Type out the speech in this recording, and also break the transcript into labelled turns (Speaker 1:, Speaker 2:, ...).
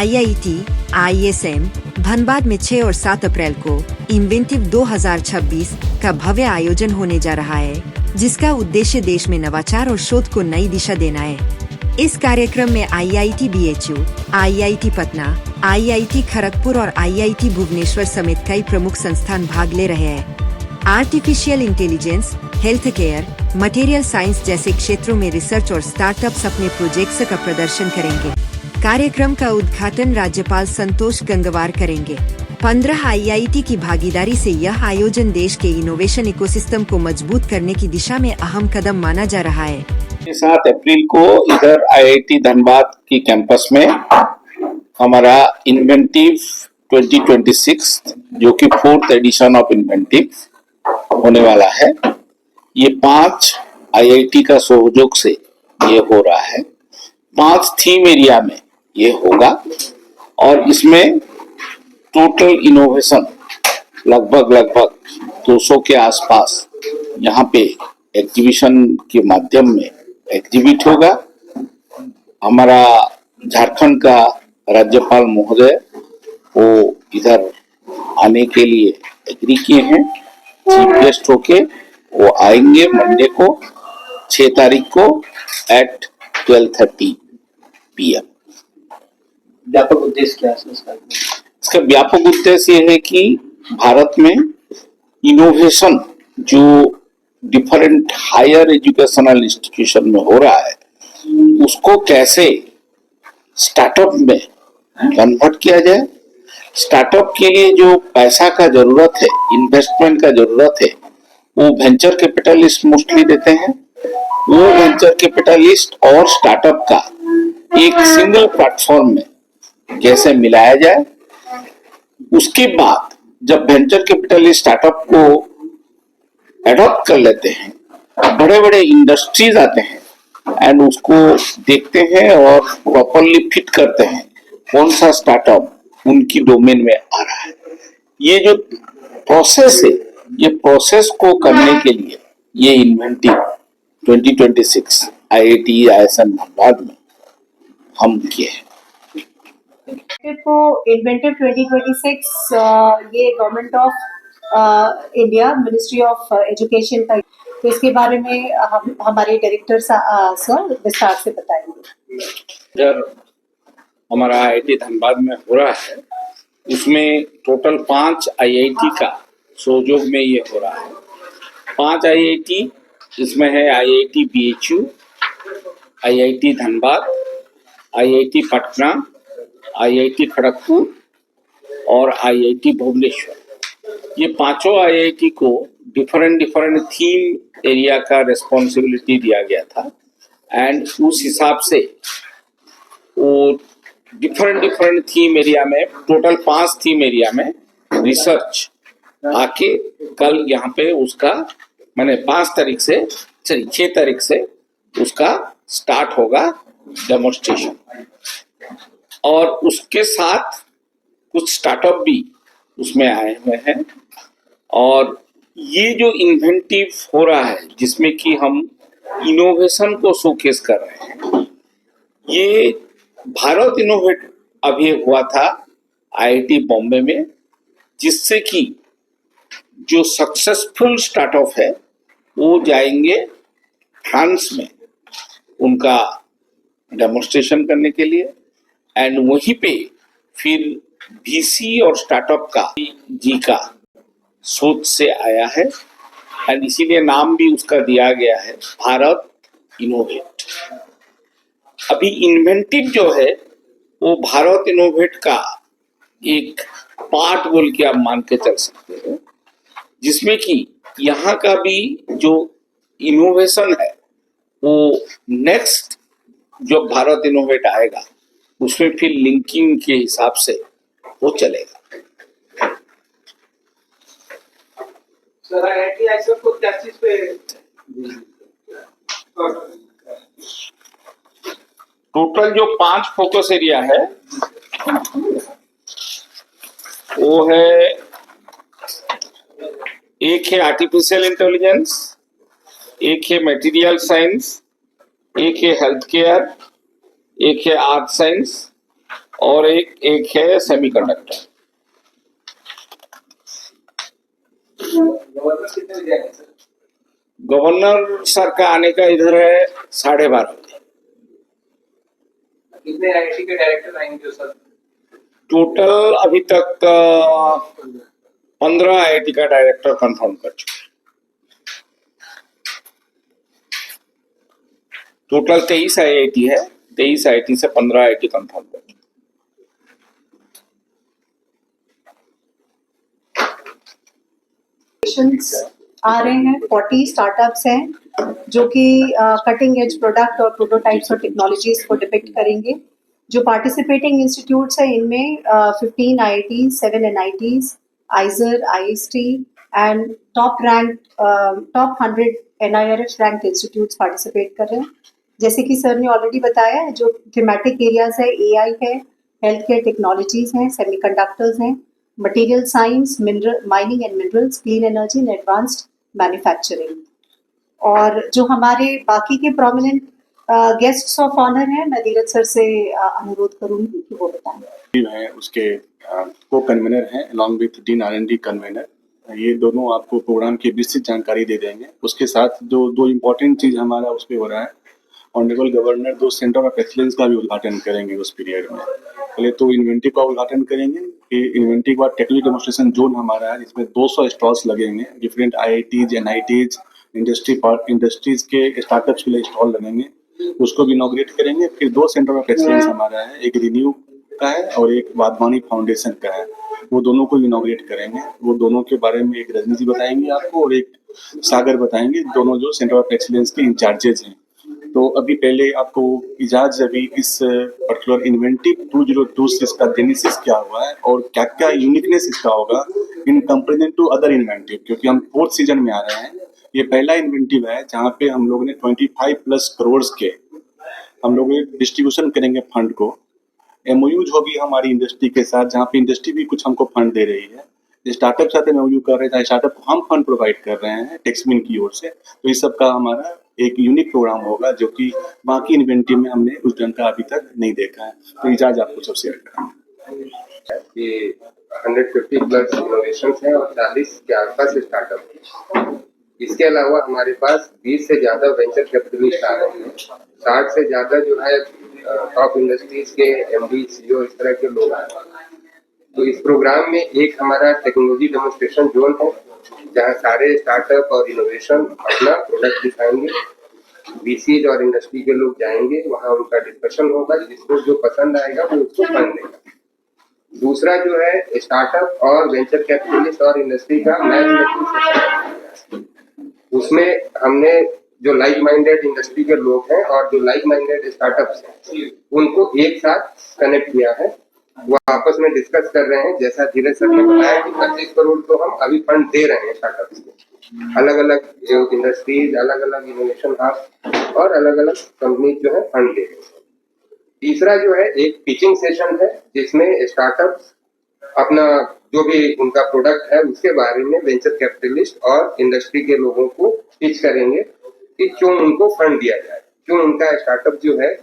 Speaker 1: IIT, ISM, Dhanbad में 6 और 7 अप्रैल को इन्वेंटिव 2026 का भव्य आयोजन होने जा रहा है, जिसका उद्देश्य देश में नवाचार और शोध को नई दिशा देना है। इस कार्यक्रम में IIT BHU, IIT Patna, IIT Kharagpur और IIT भुवनेश्वर समेत कई प्रमुख संस्थान भाग ले रहे हैं। Artificial intelligence, health care, material science जैसे क्षेत्रों में रिसर्च और स्टार्टअप्स अपने प्रोजेक्ट्स का प्रदर्शन करेंगे। कार्यक्रम का उद्घाटन राज्यपाल संतोष गंगवार करेंगे। 15 IIT की भागीदारी से यह आयोजन देश के इनोवेशन इकोसिस्टम को मजबूत करने की दिशा में अहम कदम माना जा रहा है।
Speaker 2: 7 अप्रैल को इधर IIT धनबाद की कैंपस में हमारा इन्वेंटिव 2026 जो कि 4th एडिशन ऑफ इन्वेंटिव होने वाला है। ये 5 IIT का सहयोग से ये हो रहा है। 5 थीम एरिया में ये होगा और इसमें टोटल इनोवेशन लगभग 200 के आसपास यहाँ पे एग्जीबिशन के माध्यम में एग्जिबिट होगा। हमारा झारखंड का राज्यपाल महोदय वो इधर आने के लिए एग्री किए हैं। चीफ गेस्ट होके वो आएंगे मंडे को 6 तारीख को एट 12:30 PM।
Speaker 3: व्यापक उद्देश्य क्या है
Speaker 2: इसका व्यापक उद्देश्य ये है कि भारत में इनोवेशन जो डिफरेंट हायर एजुकेशनल इंस्टीट्यूशन में हो रहा है उसको कैसे स्टार्टअप में कन्वर्ट किया जाए। स्टार्टअप के लिए जो पैसा का जरूरत है, इन्वेस्टमेंट का जरूरत है, वो वेंचर कैपिटलिस्ट मोस्टली देते हैं। वो वेंचर कैपिटलिस्ट और स्टार्टअप का एक सिंगल प्लेटफॉर्म में कैसे मिलाया जाए। उसके बाद जब वेंचर कैपिटलिस्ट स्टार्टअप को एडॉप्ट कर लेते हैं, बड़े बड़े इंडस्ट्रीज आते हैं एंड उसको देखते हैं और प्रॉपरली फिट करते हैं कौन सा स्टार्टअप उनकी डोमेन में आ रहा है। ये जो प्रोसेस है, ये प्रोसेस को करने के लिए ये इन्वेंटिव 2026 IIT ISM धनबाद में हम किए हैं।
Speaker 4: तो इन्वेंटिव 2026 ये government of India ministry of education का, तो इसके बारे में हमारे डायरेक्टर सर विस्तार से बताएंगे।
Speaker 2: इधर हमारा IIT धनबाद में हो रहा है, इसमें टोटल 5 IIT का सहयोग में ये हो रहा है। 5 IIT इसमें है IIT BHU, IIT Dhanbad, IIT Patna, IIT Kharagpur और IIT भुवनेश्वर। ये पांचों IIT को डिफरेंट थीम एरिया का रिस्पॉन्सिबिलिटी दिया गया था एंड उस हिसाब से वो डिफरेंट थीम एरिया में टोटल 5 थीम एरिया में रिसर्च आके कल यहाँ पे उसका माने 6 तारीख से उसका स्टार्ट होगा डेमोन्स्ट्रेशन। और उसके साथ कुछ स्टार्टअप भी उसमें आए हुए हैं। और ये जो इन्वेंटिव हो रहा है जिसमें कि हम इनोवेशन को शोकेस कर रहे हैं, ये भारत इनोवेट अभी हुआ था IIT बॉम्बे में, जिससे कि जो सक्सेसफुल स्टार्टअप है वो जाएंगे फ्रांस में उनका डेमोन्स्ट्रेशन करने के लिए एंड वहीं पे फिर VC और स्टार्टअप का जी का सोच से आया है एंड इसीलिए नाम भी उसका दिया गया है भारत इनोवेट। अभी इन्वेंटिव जो है वो भारत इनोवेट का एक पार्ट बोल के आप मान के चल सकते हो, जिसमें कि यहाँ का भी जो इनोवेशन है वो नेक्स्ट जो भारत इनोवेट आएगा उसमें फिर लिंकिंग के हिसाब से वो चलेगा।
Speaker 3: सर IIT ISM को क्या चीज पे
Speaker 2: टोटल जो 5 फोकस एरिया है वो है, एक है आर्टिफिशियल इंटेलिजेंस, एक है मटेरियल साइंस, एक है हेल्थ केयर, एक है आर्ट साइंस और एक है सेमीकंडक्टर।
Speaker 3: गवर्नर कितने बजे आएंगे सर?
Speaker 2: गवर्नर सर का आने का इधर है 12:30 बजे।
Speaker 3: कितने आईआईटी के डायरेक्टर आएंगे सर?
Speaker 2: टोटल अभी तक 15 आईआईटी का डायरेक्टर कंफर्म कर चुके हैं। टोटल 23 आईआईटी है, 23 आईआईटी से 15 आईआईटी कंफर्म कर चुके
Speaker 4: हैं। आ रहे हैं 40 स्टार्टअप्स हैं जो कि कटिंग एज प्रोडक्ट और प्रोटोटाइप्स और टेक्नोलॉजीज को डिपिक्ट करेंगे। जो पार्टिसिपेटिंग इंस्टीट्यूट्स हैं इनमें 15 IITs, 7 NITs, IISER, IST and top 100 NIRF rank institutes participate कर रहे हैं। जैसे कि सर ने ऑलरेडी बताया है, जो थीमेटिक एरियाज है AI है, हेल्थ केयर टेक्नोलॉजीज हैं, सेमीकंडक्टर्स हैं, material science, mineral mining and minerals, clean energy and advanced manufacturing. और जो हमारे बाकी के प्रोमिनेंट गेस्ट्स ऑफ ऑनर हैं, मैं धीरज सर से अनुरोध करूंगी कि वो बताएं।
Speaker 5: है उसके को कन्वीनर हैं along with dean R&D convener. ये दोनों आपको प्रोग्राम की विस्तृत जानकारी दे देंगे। उसके साथ जो दो इम्पोर्टेंट चीज़ हमारा उस पर हो रहा है, honourable governor 2 centre of excellence का भी उद्घाटन करेंगे उस पीरियड में। पहले तो इन्वेंटरी का उद्घाटन करेंगे, फिर इन्वेंटरी के बाद टेक्निकल डेमोन्स्ट्रेशन जोन हमारा है जिसमें 200 स्टॉल्स लगेंगे। डिफरेंट IITs, NITs, इंडस्ट्रीज के स्टार्टअप्स के लिए स्टॉल लगेंगे, उसको भी इनॉग्रेट करेंगे। फिर 2 सेंटर ऑफ एक्सीलेंस हमारा है, एक रिन्यू का है और एक वाधवानी फाउंडेशन का है, वो दोनों को इनॉग्रेट करेंगे। वो दोनों के बारे में एक रजनी जी बताएंगे आपको और एक सागर बताएंगे, दोनों जो सेंटर ऑफ एक्सीलेंस के इंचार्जेज हैं। तो अभी पहले आपको इजाज अभी इस पर्टिकुलर इन्वेंटिव 2026 का जेनेसिस क्या हुआ है और क्या क्या यूनिकनेस इसका होगा in comparison to other inventive, क्योंकि हम 4th सीजन में आ रहे हैं। ये पहला इन्वेंटिव है जहाँ पे हम लोगों ने 25+ करोड़ के हम लोग डिस्ट्रीब्यूशन करेंगे फंड को। MOUज होगी हमारी इंडस्ट्री के साथ, जहाँ पे इंडस्ट्री भी कुछ हमको फंड दे रही है। स्टार्टअप साथ MOU कर रहे हैं, स्टार्टअप को हम फंड प्रोवाइड कर रहे हैं टेक्समिन की ओर से। तो इस सब का हमारा एक यूनिक प्रोग्राम होगा जो कि बाकी इन्वेंटिव में हमने उस ढंग का अभी तक नहीं देखा है। तो इजाज आपको सब शेयर करेंगे।
Speaker 6: कि 150+ इनोवेशन हैं और 40 के आसपास स्टार्टअप हैं। इसके अलावा हमारे पास 20 से ज्यादा वेंचर कैपिटलिस्ट आ रहे हैं, 60 से ज्यादा जो है टॉप इंडस्ट्रीज के MD, CEO इस तरह के लोग आ रहे हैं। तो इस प्रोग्राम में एक हमारा टेक्नोलॉजी डेमोन्स्ट्रेशन जोन है जहाँ सारे स्टार्टअप और इनोवेशन अपना प्रोडक्ट दिखाएंगे। VCs और इंडस्ट्री के लोग जाएंगे, वहाँ उनका डिस्कशन होगा, जिसको जो पसंद आएगा वो उसको फंड देगा। दूसरा जो है स्टार्टअप और वेंचर कैपिटलिस्ट और इंडस्ट्री का मैच मेकिंग, उसमें हमने जो लाइक माइंडेड इंडस्ट्री के लोग हैं और जो लाइक माइंडेड स्टार्टअप्स हैं उनको एक साथ कनेक्ट किया है। वो आपस में डिस्कस कर रहे हैं। जैसा धीरज सर ने बताया कि 25 करोड़ तो हम अभी फंड दे रहे हैं स्टार्टअप्स को, अलग अलग इंडस्ट्रीज, अलग अलग इनोवेशन हब और अलग अलग कंपनी जो है फंड दे रहे हैं। तीसरा जो है एक पिचिंग सेशन है जिसमें स्टार्टअप्स अपना जो भी उनका प्रोडक्ट है उसके बारे में वेंचर कैपिटलिस्ट और इंडस्ट्री के लोगों को पिच करेंगे कि क्यों उनको फंड दिया जाए, क्यों उनका स्टार्टअप जो है